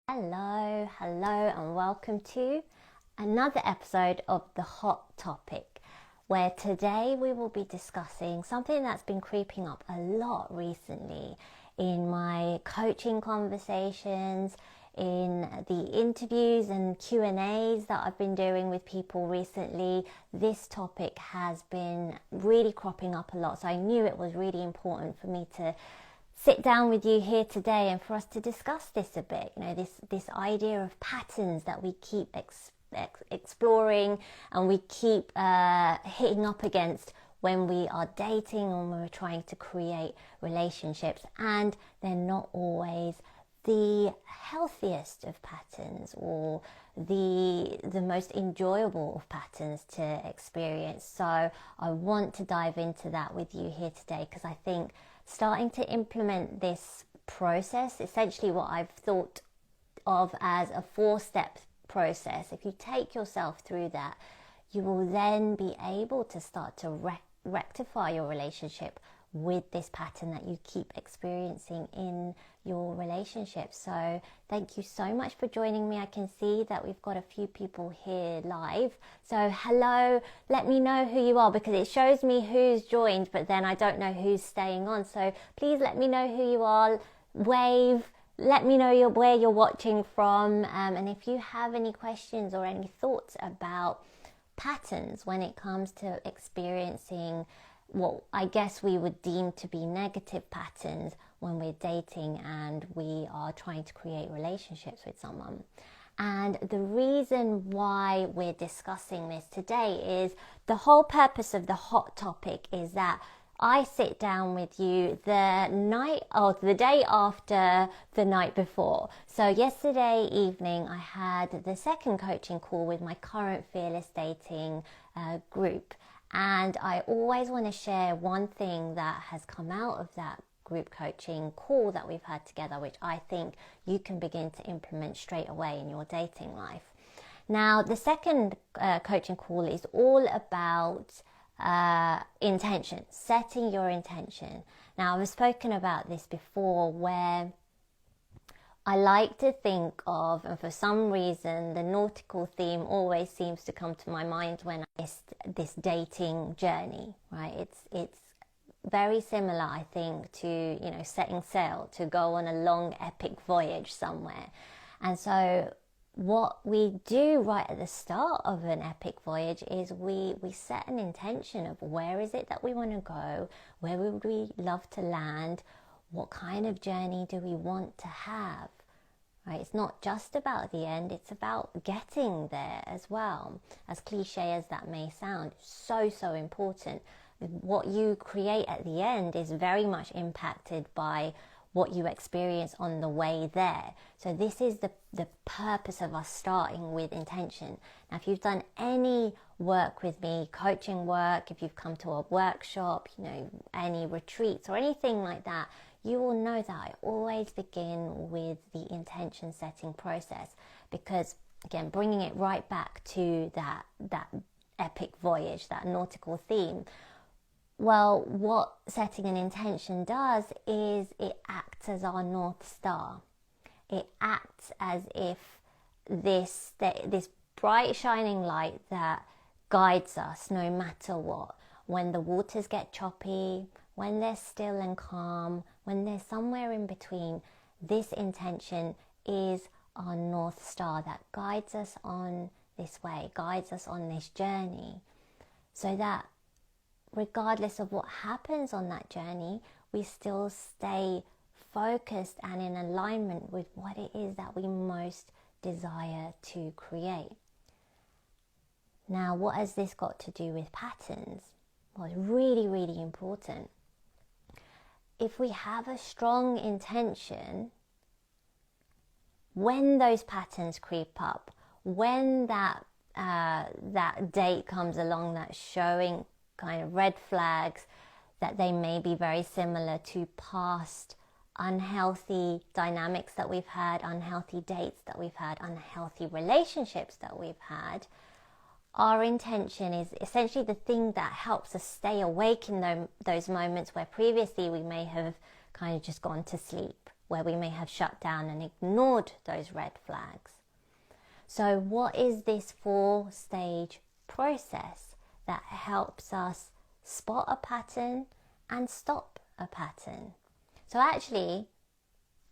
Hello, and welcome to another episode of The Hot Topic, where today we will be discussing something that's been creeping up a lot recently in my coaching conversations, in the interviews and Q&As that I've been doing with people recently. This topic has been really cropping up a lot, so I knew it was really important for me to sit down with you here today and for us to discuss this a bit. This idea of patterns that we keep exploring and we keep hitting up against when we are dating or when we're trying to create relationships, and they're not always the healthiest of patterns or the most enjoyable of patterns to experience. So I want to dive into that with you here today, because I think starting to implement this process, essentially what I've thought of as a 4-step process, if you take yourself through that, you will then be able to start to rectify your relationship with this pattern that you keep experiencing in your relationship. So thank you so much for joining me. I can see that we've got a few people here live. So hello, let me know who you are, because it shows me who's joined, but then I don't know who's staying on. So please let me know who you are, wave, let me know where you're watching from, and if you have any questions or any thoughts about patterns when it comes to experiencing what I guess we would deem to be negative patterns when we're dating and we are trying to create relationships with someone. And the reason why we're discussing this today is the whole purpose of the hot topic is that I sit down with you the day after the night before. So yesterday evening I had the second coaching call with my current Fearless Dating group. And I always want to share one thing that has come out of that group coaching call that we've had together, which I think you can begin to implement straight away in your dating life. Now, the second coaching call is all about intention, setting your intention. Now, I've spoken about this before, where I like to think of, and for some reason, the nautical theme always seems to come to my mind when I this dating journey, right? It's very similar, I think, to, setting sail to go on a long epic voyage somewhere. And so what we do right at the start of an epic voyage is we set an intention of where is it that we want to go, where would we love to land, what kind of journey do we want to have. Right? It's not just about the end, it's about getting there as well. As cliche as that may sound, so important. What you create at the end is very much impacted by what you experience on the way there. So this is the purpose of us starting with intention. Now, if you've done any work with me, coaching work, if you've come to a workshop, any retreats or anything like that, you will know that I always begin with the intention setting process, because again, bringing it right back to that epic voyage, that nautical theme. Well, what setting an intention does is it acts as our North Star. It acts as if this bright shining light that guides us no matter what. When the waters get choppy, when they're still and calm, when they're somewhere in between, this intention is our North Star that guides us on this way, guides us on this journey, so that regardless of what happens on that journey, we still stay focused and in alignment with what it is that we most desire to create. Now, what has this got to do with patterns? Well, it's really important. If we have a strong intention, when those patterns creep up, when that date comes along that's showing kind of red flags that they may be very similar to past unhealthy dynamics that we've had, unhealthy dates that we've had, unhealthy relationships that we've had, our intention is essentially the thing that helps us stay awake in those moments where previously we may have kind of just gone to sleep, where we may have shut down and ignored those red flags. So what is this 4-stage process that helps us spot a pattern and stop a pattern? So actually,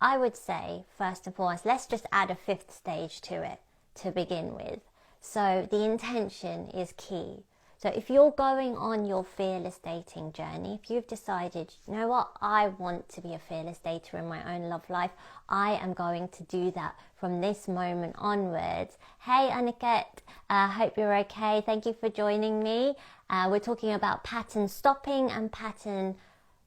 I would say, first and foremost, let's just add a 5th stage to it to begin with. So the intention is key. So if you're going on your fearless dating journey, if you've decided, you know what, I want to be a fearless dater in my own love life, I am going to do that from this moment onwards. Hey Aniket, hope you're okay. Thank you for joining me. We're talking about pattern stopping and pattern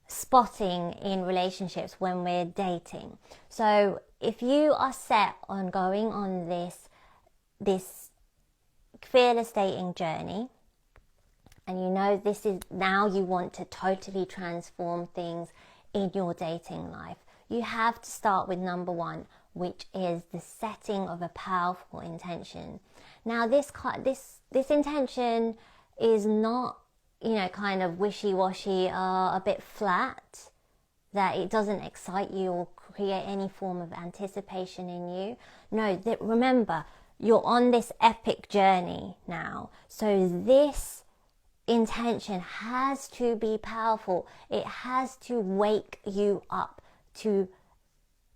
spotting in relationships when we're dating. So if you are set on going on this fearless dating journey, and you know this is now you want to totally transform things in your dating life, you have to start with number 1, which is the setting of a powerful intention. Now this intention is not, kind of wishy-washy, a bit flat, that it doesn't excite you or create any form of anticipation in you. No, remember, you're on this epic journey now. So this intention has to be powerful. It has to wake you up, to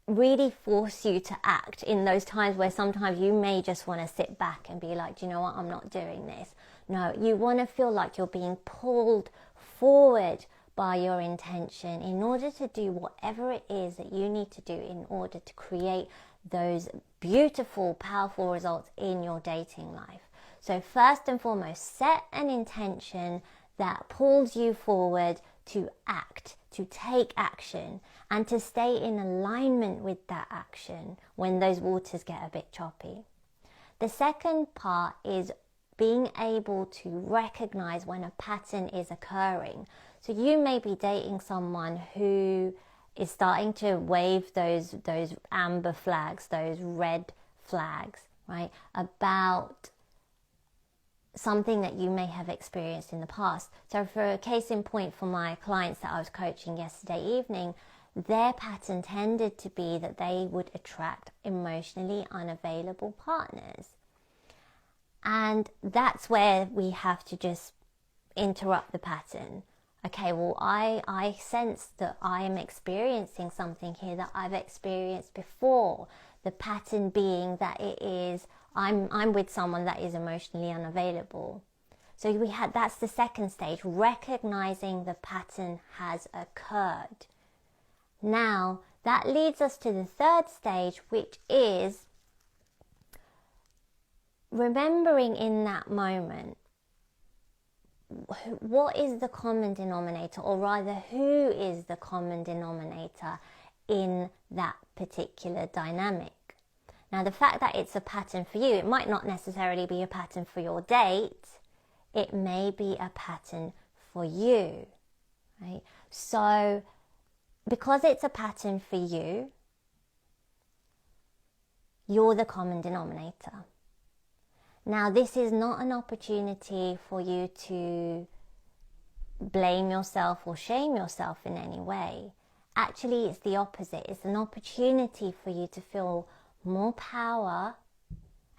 really force you to act in those times where sometimes you may just want to sit back and be like, do you know what, I'm not doing this. No, you want to feel like you're being pulled forward by your intention in order to do whatever it is that you need to do in order to create those beautiful, powerful results in your dating life. So first and foremost, set an intention that pulls you forward to act, to take action, and to stay in alignment with that action when those waters get a bit choppy. The second part is being able to recognize when a pattern is occurring. So you may be dating someone who is starting to wave those amber flags, those red flags, right, about something that you may have experienced in the past. So for a case in point, for my clients that I was coaching yesterday evening, their pattern tended to be that they would attract emotionally unavailable partners. And that's where we have to just interrupt the pattern. Okay, well, I sense that I am experiencing something here that I've experienced before. The pattern being that it is, I'm with someone that is emotionally unavailable. So that's the second stage, recognizing the pattern has occurred. Now, that leads us to the third stage, which is remembering in that moment, what is the common denominator, or rather, who is the common denominator in that particular dynamic? Now, the fact that it's a pattern for you, it might not necessarily be a pattern for your date. It may be a pattern for you, right? So, because it's a pattern for you, you're the common denominator. Now, this is not an opportunity for you to blame yourself or shame yourself in any way. Actually, it's the opposite. It's an opportunity for you to feel more power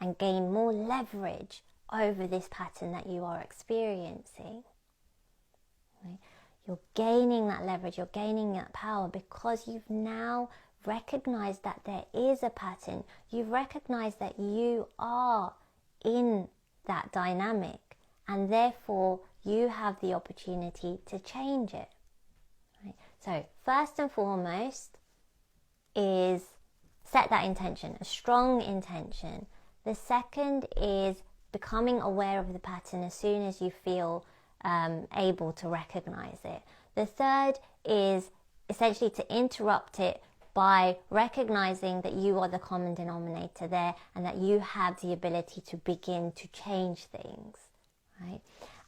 and gain more leverage over this pattern that you are experiencing. Right? You're gaining that leverage, you're gaining that power because you've now recognized that there is a pattern. You've recognized that you are in that dynamic, and therefore you have the opportunity to change it. Right? So first and foremost is set that intention, a strong intention. The second is becoming aware of the pattern as soon as you feel able to recognize it. The third is essentially to interrupt it by recognizing that you are the common denominator there and that you have the ability to begin to change things, right?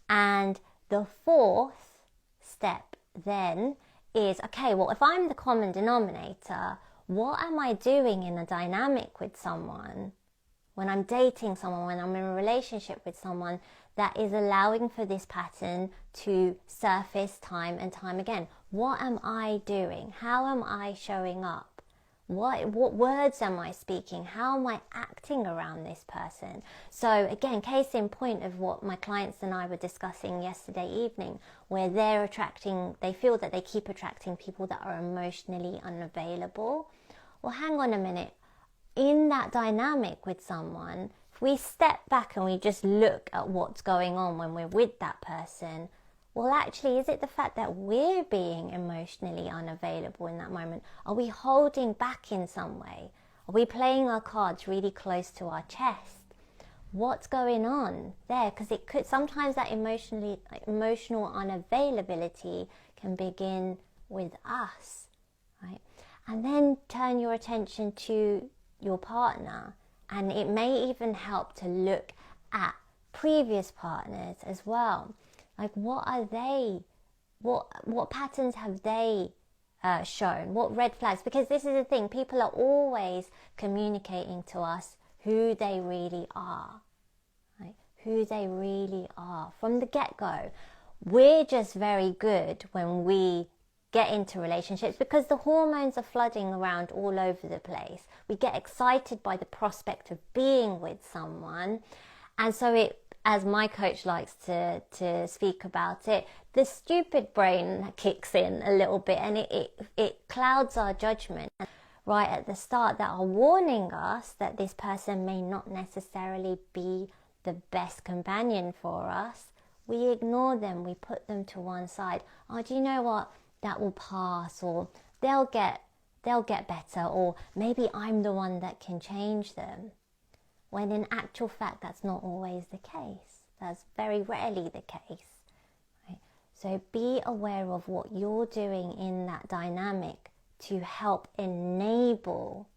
And the fourth step then is, okay, well, if I'm the common denominator, what am I doing in a dynamic with someone, when I'm dating someone, when I'm in a relationship with someone, that is allowing for this pattern to surface time and time again? What am I doing? How am I showing up? What words am I speaking? How am I acting around this person? So again, case in point of what my clients and I were discussing yesterday evening, where they feel that they keep attracting people that are emotionally unavailable. Well, hang on a minute. In that dynamic with someone, if we step back and we just look at what's going on when we're with that person, well, actually, is it the fact that we're being emotionally unavailable in that moment? Are we holding back in some way? Are we playing our cards really close to our chest? What's going on there? Because it could sometimes that emotional unavailability can begin with us, right? And then turn your attention to your partner, and it may even help to look at previous partners as well. Like, what are they? What patterns have they shown? What red flags? Because this is the thing, people are always communicating to us who they really are, right? Who they really are from the get-go. We're just very good when we get into relationships because the hormones are flooding around all over the place. We get excited by the prospect of being with someone, and so it, as my coach likes to speak about it, the stupid brain kicks in a little bit, and it clouds our judgment right at the start, that are warning us that this person may not necessarily be the best companion for us. We ignore them, we put them to one side. Oh, do you know what? That will pass, or they'll get better, or maybe I'm the one that can change them. When in actual fact, that's not always the case. That's very rarely the case, right? So be aware of what you're doing in that dynamic to help enable,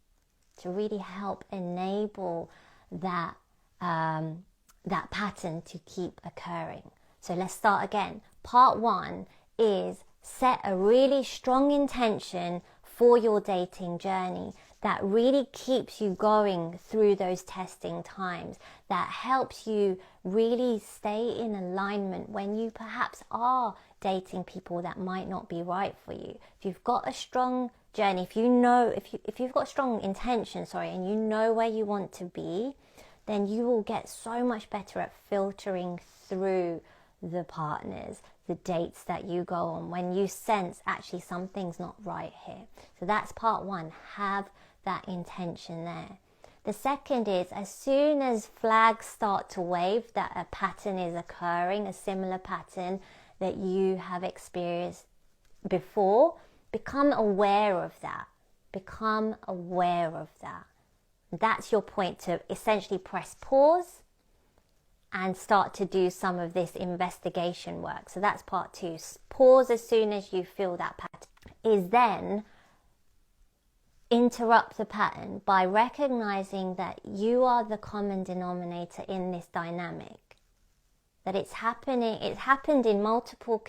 to really help enable that, that pattern to keep occurring. So let's start again. Part 1 is set a really strong intention for your dating journey that really keeps you going through those testing times, that helps you really stay in alignment when you perhaps are dating people that might not be right for you. If you've got a strong journey, if you've got strong intention, and you know where you want to be, then you will get so much better at filtering through the partners, the dates that you go on, when you sense actually something's not right here. So that's part 1. Have that intention there. The second is, as soon as flags start to wave that a pattern is occurring, a similar pattern that you have experienced before, become aware of that. Become aware of that. That's your point, to essentially press pause and start to do some of this investigation work. So that's part 2. Pause as soon as you feel that pattern. Is then interrupt the pattern by recognizing that you are the common denominator in this dynamic. That it's happened in multiple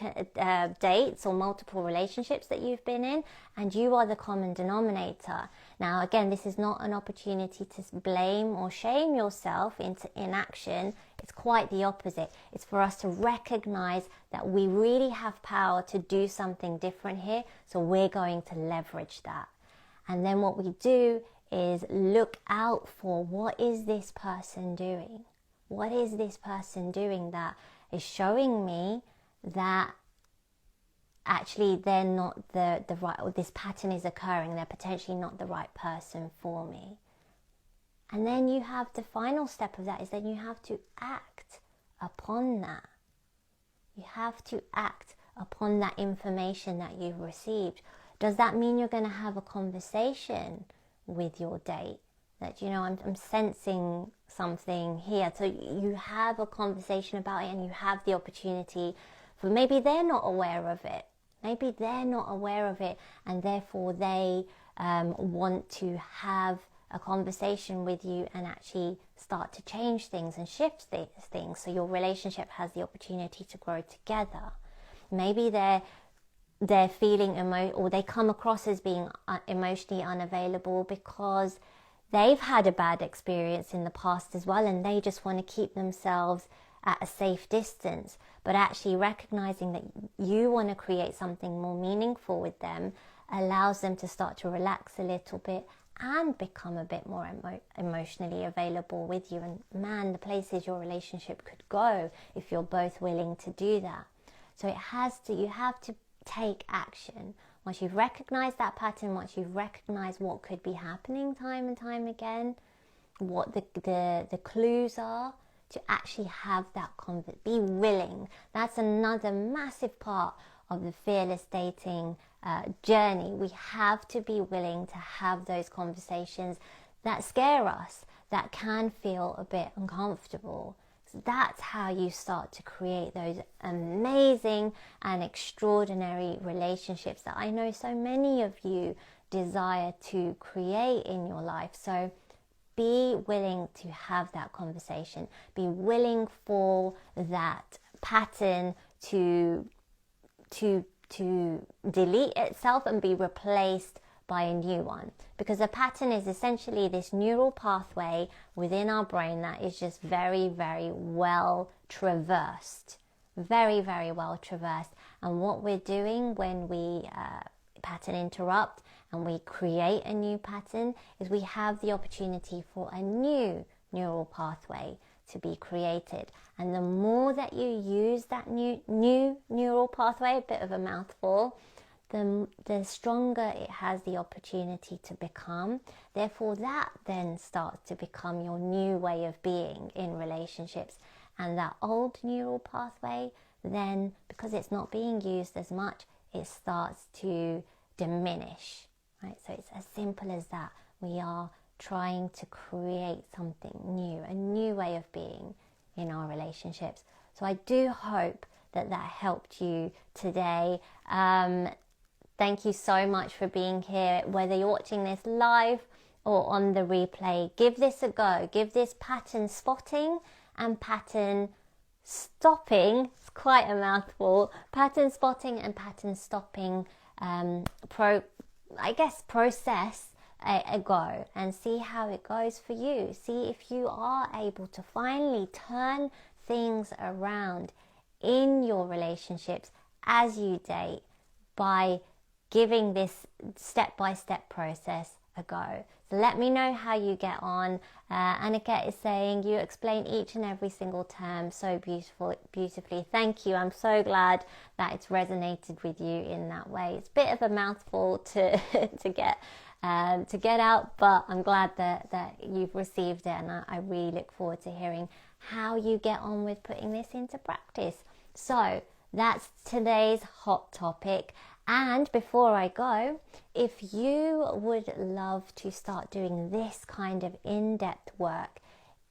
dates or multiple relationships that you've been in, and you are the common denominator. Now, again, this is not an opportunity to blame or shame yourself into inaction. It's quite the opposite. It's for us to recognize that we really have power to do something different here, so we're going to leverage that. And then what we do is look out for, what is this person doing? What is this person doing that is showing me that actually they're not the right, or this pattern is occurring, they're potentially not the right person for me? And then you have the final step of that, is that you have to act upon that. You have to act upon that information that you've received. Does that mean you're going to have a conversation with your date? That, I'm sensing something here. So you have a conversation about it, and you have the opportunity for, maybe they're not aware of it. Maybe they're not aware of it, and therefore they want to have a conversation with you and actually start to change things and shift things, so your relationship has the opportunity to grow together. Maybe they're feeling or they come across as being emotionally unavailable because they've had a bad experience in the past as well, and they just want to keep themselves at a safe distance. But actually recognizing that you want to create something more meaningful with them, allows them to start to relax a little bit and become a bit more emotionally available with you. And man, the places your relationship could go if you're both willing to do that. So you have to take action. Once you've recognized that pattern, once you've recognized what could be happening time and time again, what the clues are, to actually have that be willing. That's another massive part of the fearless dating journey. We have to be willing to have those conversations that scare us, that can feel a bit uncomfortable. So that's how you start to create those amazing and extraordinary relationships that I know so many of you desire to create in your life. So be willing to have that conversation. Be willing for that pattern to delete itself and be replaced by a new one. Because a pattern is essentially this neural pathway within our brain that is just very, very well traversed. Very, very well traversed. And what we're doing when we pattern interrupt and we create a new pattern is we have the opportunity for a new neural pathway to be created. And the more that you use that new neural pathway, a bit of a mouthful, the stronger it has the opportunity to become. Therefore, that then starts to become your new way of being in relationships. And that old neural pathway, then, because it's not being used as much, it starts to diminish, right? So it's as simple as that. We are trying to create something new, a new way of being in our relationships. So I do hope that helped you today. Thank you so much for being here. Whether you're watching this live or on the replay, give this a go. Give this pattern spotting and pattern stopping, it's quite a mouthful, pattern spotting and pattern stopping process a go, and see how it goes for you. See if you are able to finally turn things around in your relationships as you date by giving this step-by-step process a go. So let me know how you get on. Aniket is saying you explain each and every single term so beautifully. Thank you. I'm so glad that it's resonated with you in that way. It's a bit of a mouthful to get out, but I'm glad that you've received it, and I really look forward to hearing how you get on with putting this into practice. So that's today's hot topic. And before I go, if you would love to start doing this kind of in-depth work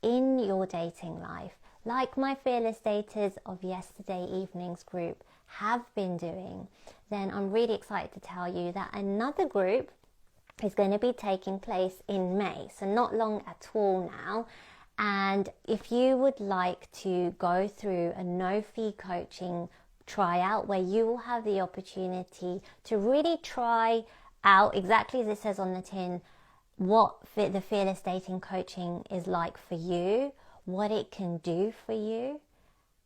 in your dating life, like my Fearless Daters of Yesterday Evening's group have been doing, then I'm really excited to tell you that another group is going to be taking place in May, so not long at all now. And if you would like to go through a no-fee coaching tryout where you will have the opportunity to really try out, exactly as it says on the tin, what the Fearless Dating coaching is like for you, what it can do for you,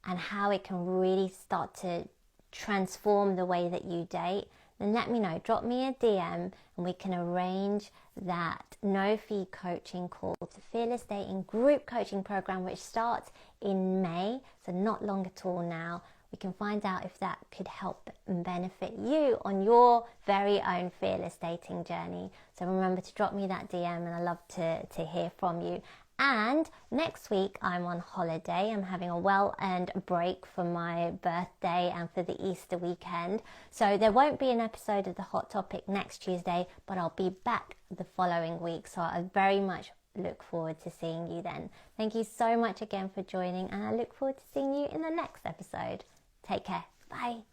and how it can really start to transform the way that you date, then let me know. Drop me a DM and we can arrange that no-fee coaching call, the Fearless Dating Group Coaching Program, which starts in May, so not long at all now. We can find out if that could help and benefit you on your very own fearless dating journey. So remember to drop me that DM, and I'd love to hear from you. And next week I'm on holiday. I'm having a well-earned break for my birthday and for the Easter weekend. So there won't be an episode of The Hot Topic next Tuesday, but I'll be back the following week. So I very much look forward to seeing you then. Thank you so much again for joining, and I look forward to seeing you in the next episode. Take care. Bye.